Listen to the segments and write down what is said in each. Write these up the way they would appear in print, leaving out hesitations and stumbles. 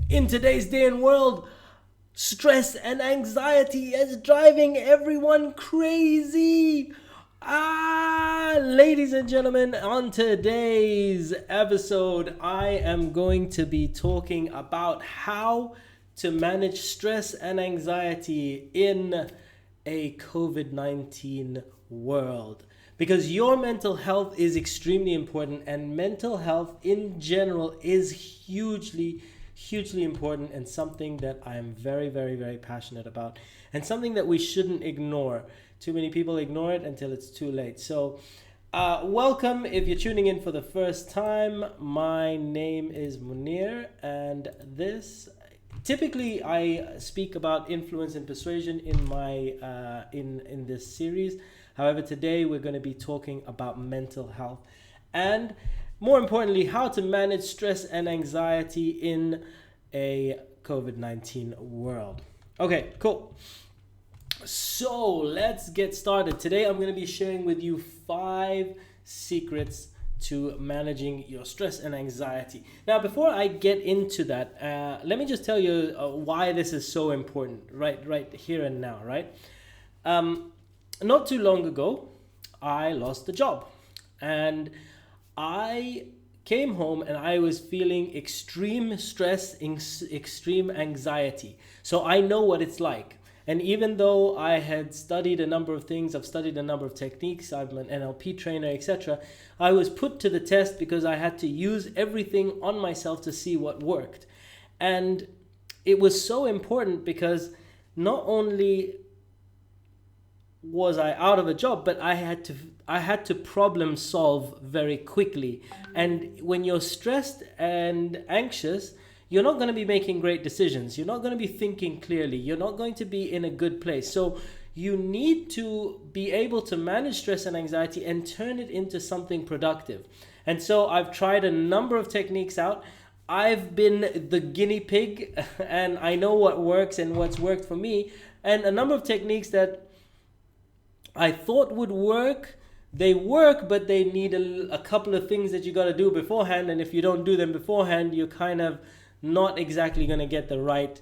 In today's day and world, stress and anxiety is driving everyone crazy. Ladies and gentlemen, on today's episode, I am going to be talking about how to manage stress and anxiety in a COVID-19 world. Because your mental health is extremely important, and mental health in general is hugely important, and something that I am very passionate about, and something that we shouldn't ignore. Too many people ignore it until it's too late. So welcome if you're tuning in for the first time. My name is Muneer, and typically I speak about influence and persuasion in my in this series. However, today we're going to be talking about mental health, and more importantly, how to manage stress and anxiety in a COVID-19 world. Okay, cool. So let's get started. Today I'm going to be sharing with you 5 secrets to managing your stress and anxiety. Now, before I get into that, let me just tell you why this is so important right here and now, right? Not too long ago, I lost a job, and I came home and I was feeling extreme stress, extreme anxiety. So I know what it's like. And even though I had studied a number of things, I've studied a number of techniques, I'm an NLP trainer, etc., I was put to the test because I had to use everything on myself to see what worked. And it was so important because not only was I out of a job, but I had to problem solve very quickly. And when you're stressed and anxious, you're not going to be making great decisions. You're not going to be thinking clearly. You're not going to be in a good place. So you need to be able to manage stress and anxiety and turn it into something productive. And so I've tried a number of techniques out. I've been the guinea pig, and I know what works and what's worked for me. And a number of techniques that I thought would work, they work, but they need a couple of things that you got to do beforehand. And if you don't do them beforehand, you're kind of not exactly going to get the right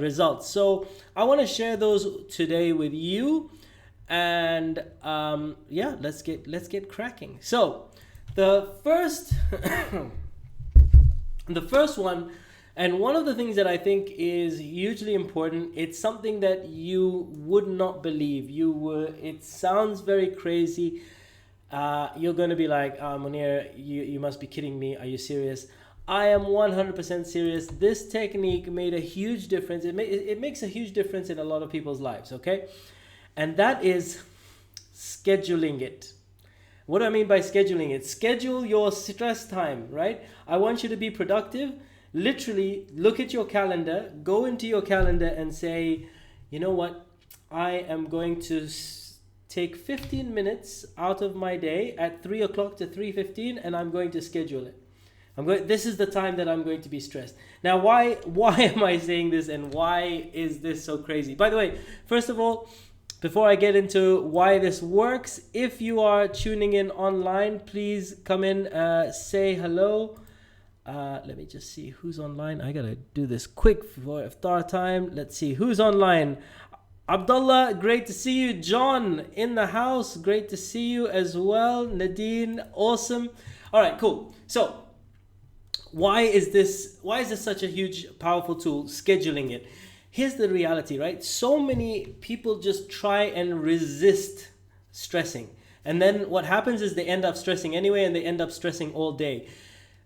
results. So I want to share those today with you, and let's get cracking. So the first the first one, and one of the things that I think is hugely important, it's something that you would not believe. It sounds very crazy. You're going to be like, Muneer, you must be kidding me. Are you serious? I am 100% serious. This technique made a huge difference. It makes a huge difference in a lot of people's lives, okay? And that is scheduling it. What do I mean by scheduling it? Schedule your stress time, right? I want you to be productive. Literally look at your calendar, go into your calendar and say, you know what, I am going to take 15 minutes out of my day at 3 o'clock to 3:15, and I'm going to schedule it. This is the time that I'm going to be stressed. Now, why am I saying this, and why is this so crazy? By the way, first of all, before I get into why this works, if you are tuning in online, please come in, say hello. Let me just see who's online. I gotta do this quick for iftar time. Let's see who's online. Abdullah, great to see you. John in the house, great to see you as well. Nadine, awesome. All right, cool. So why is this such a huge, powerful tool? Scheduling it. Here's the reality, right? So many people just try and resist stressing, and then what happens is they end up stressing anyway, and they end up stressing all day.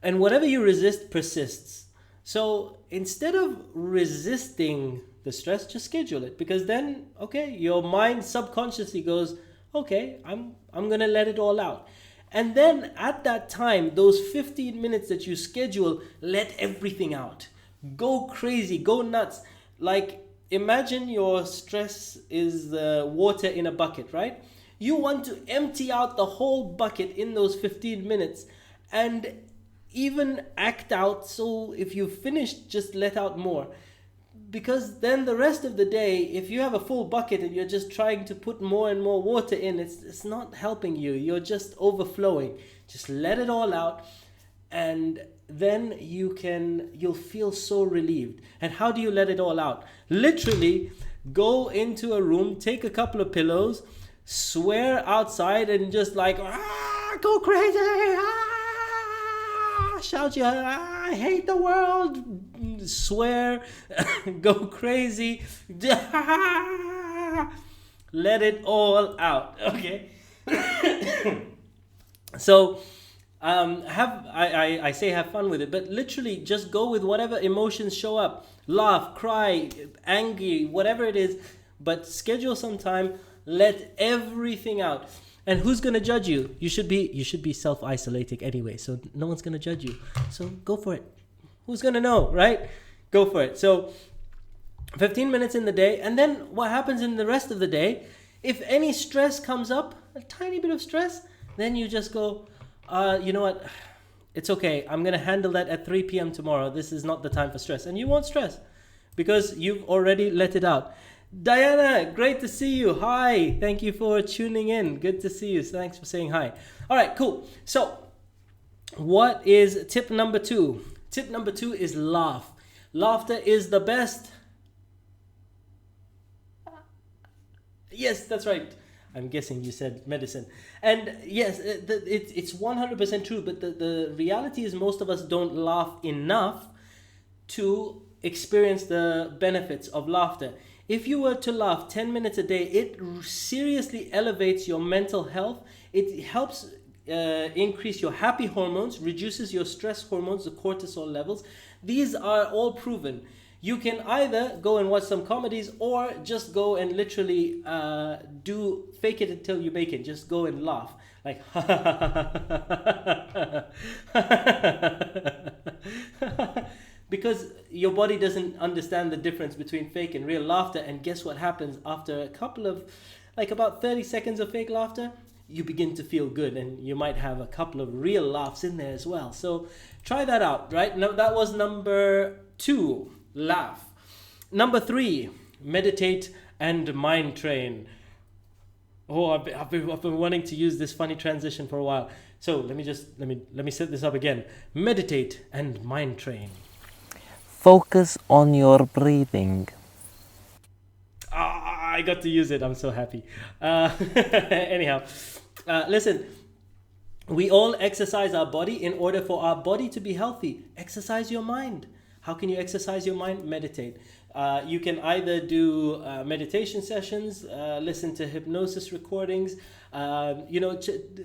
And whatever you resist persists. So instead of resisting the stress, just schedule it. Because then, okay, your mind subconsciously goes, okay, I'm going to let it all out. And then at that time, those 15 minutes that you schedule, let everything out. Go crazy, go nuts. Like, imagine your stress is the water in a bucket, right? You want to empty out the whole bucket in those 15 minutes and even act out. So if you finish, just let out more. Because then the rest of the day, if you have a full bucket and you're just trying to put more and more water in, it's not helping you. You're just overflowing. Just let it all out. And then you'll feel so relieved. And how do you let it all out? Literally go into a room, take a couple of pillows, swear outside, and just like go crazy, shout your I hate the world, swear, go crazy, let it all out. Okay. So I say have fun with it, but literally just go with whatever emotions show up. Laugh, cry, angry, whatever it is, but schedule some time, let everything out. And who's going to judge you? You should be self-isolating anyway, so no one's going to judge you. So go for it. Who's going to know, right? Go for it. So 15 minutes in the day, and then what happens in the rest of the day, if any stress comes up, a tiny bit of stress, then you just go, you know what? It's okay. I'm going to handle that at 3 p.m. tomorrow. This is not the time for stress. And you won't stress because you've already let it out. Diana, great to see you. Hi. Thank you for tuning in. Good to see you. Thanks for saying hi. All right, cool. So what is tip number 2? Tip number 2 is laugh. Laughter is the best. Yes, that's right. I'm guessing you said medicine. And yes, it's 100% true, but the reality is most of us don't laugh enough to experience the benefits of laughter. If you were to laugh 10 minutes a day, it seriously elevates your mental health. It helps increase your happy hormones, reduces your stress hormones, the cortisol levels. These are all proven. You can either go and watch some comedies or just go and literally fake it until you make it. Just go and laugh. Like, because your body doesn't understand the difference between fake and real laughter. And guess what happens after a couple of, like about 30 seconds of fake laughter? You begin to feel good, and you might have a couple of real laughs in there as well. So try that out, right? Now, that was number 2. Laugh. Number 3, meditate and mind train. Oh, I've been wanting to use this funny transition for a while. So let me set this up again. Meditate and mind train. Focus on your breathing. I got to use it. I'm so happy. Anyhow, listen. We all exercise our body in order for our body to be healthy. Exercise your mind. How can you exercise your mind? Meditate. You can either do meditation sessions, listen to hypnosis recordings,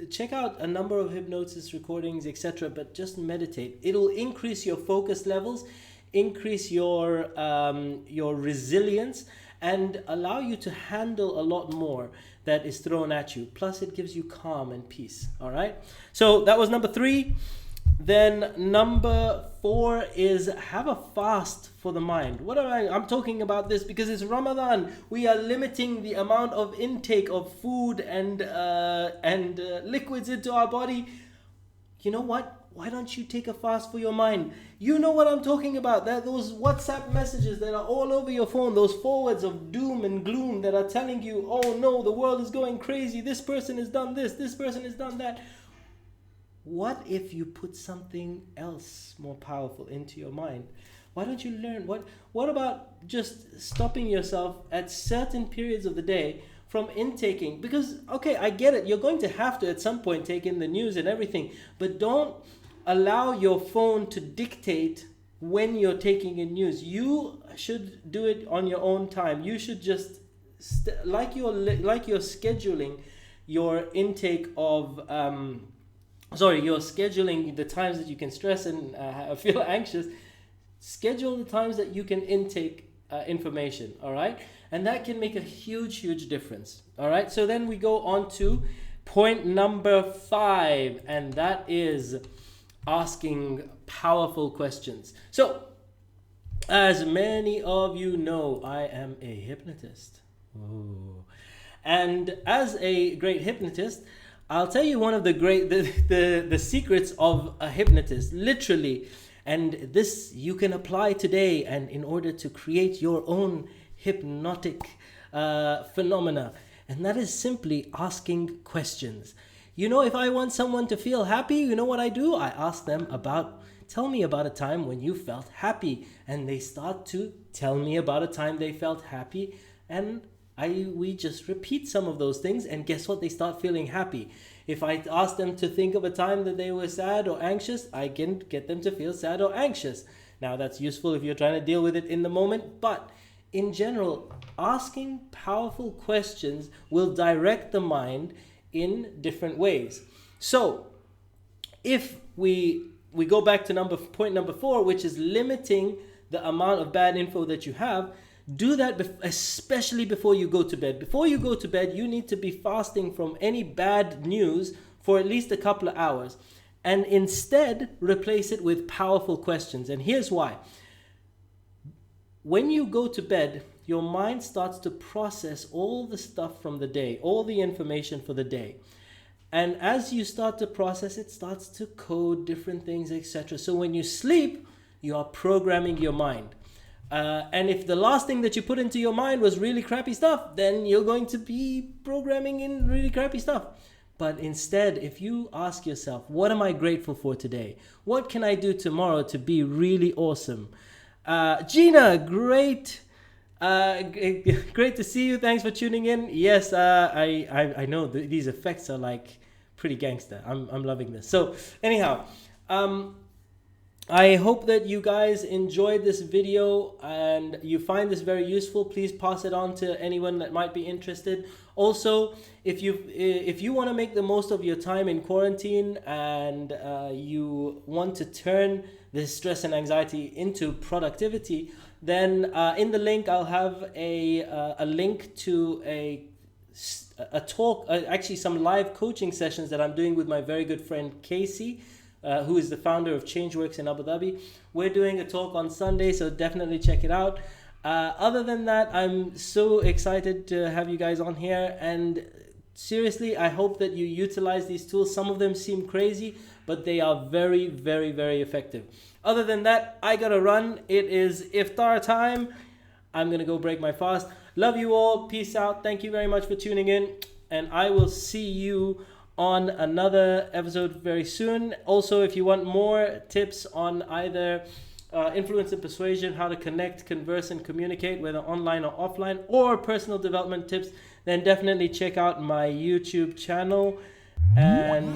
check out a number of hypnosis recordings, etc. But just meditate. It'll increase your focus levels, increase your resilience, and allow you to handle a lot more that is thrown at you. Plus, it gives you calm and peace. All right. So that was number 3. Then number 4 is have a fast for the mind. I'm talking about this because it's Ramadan. We are limiting the amount of intake of food and liquids into our body. You know what? Why don't you take a fast for your mind? You know what I'm talking about. Those WhatsApp messages that are all over your phone, those forwards of doom and gloom that are telling you, oh no, the world is going crazy. This person has done this person has done that. What if you put something else more powerful into your mind? Why don't you learn? What about just stopping yourself at certain periods of the day from intaking? Because, okay, I get it. You're going to have to at some point take in the news and everything. But don't allow your phone to dictate when you're taking in news. You should do it on your own time. You should just, like you're scheduling your intake of... you're scheduling the times that you can stress and feel anxious. Schedule the times that you can intake information, all right? And that can make a huge, huge difference, all right? So then we go on to point number 5, and that is asking powerful questions. So, as many of you know, I am a hypnotist. Ooh. And as a great hypnotist, I'll tell you one of the secrets of a hypnotist, literally. And this you can apply today, and in order to create your own hypnotic phenomena. And that is simply asking questions. You know, if I want someone to feel happy, you know what I do? I ask them about tell me about a time when you felt happy. And they start to tell me about a time they felt happy. And we just repeat some of those things, and guess what? They start feeling happy. If I ask them to think of a time that they were sad or anxious, I can get them to feel sad or anxious. Now that's useful if you're trying to deal with it in the moment, but in general, asking powerful questions will direct the mind in different ways. So if we go back to point number 4, which is limiting the amount of bad info that you have, do that especially before you go to bed. Before you go to bed, you need to be fasting from any bad news for at least a couple of hours, and instead replace it with powerful questions. And here's why. When you go to bed, your mind starts to process all the stuff from the day, all the information for the day. And as you start to process, it starts to code different things, etc. So when you sleep, you are programming your mind. And if the last thing that you put into your mind was really crappy stuff, then you're going to be programming in really crappy stuff. But instead, if you ask yourself, what am I grateful for today? What can I do tomorrow to be really awesome? Gina, great to see you. Thanks for tuning in. Yes, I know these effects are like pretty gangster. I'm loving this. So anyhow, I hope that you guys enjoyed this video and you find this very useful. Please pass it on to anyone that might be interested. Also, if you want to make the most of your time in quarantine and you want to turn this stress and anxiety into productivity, then in the link I'll have a link to a talk, actually some live coaching sessions that I'm doing with my very good friend Casey, who is the founder of Changeworks in Abu Dhabi. We're doing a talk on Sunday, so definitely check it out. Other than that, I'm so excited to have you guys on here, and seriously, I hope that you utilize these tools. Some of them seem crazy, but they are very, very, very effective. Other than that, I gotta run. It is iftar time. I'm gonna go break my fast. Love you all. Peace out. Thank you very much for tuning in, and I will see you on another episode very soon. Also, if you want more tips on either influence and persuasion, how to connect, converse, and communicate, whether online or offline, or personal development tips, then definitely check out my YouTube channel, and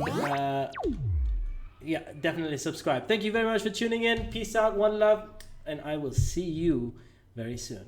yeah, definitely subscribe. Thank you very much for tuning in. Peace out, one love, and I will see you very soon.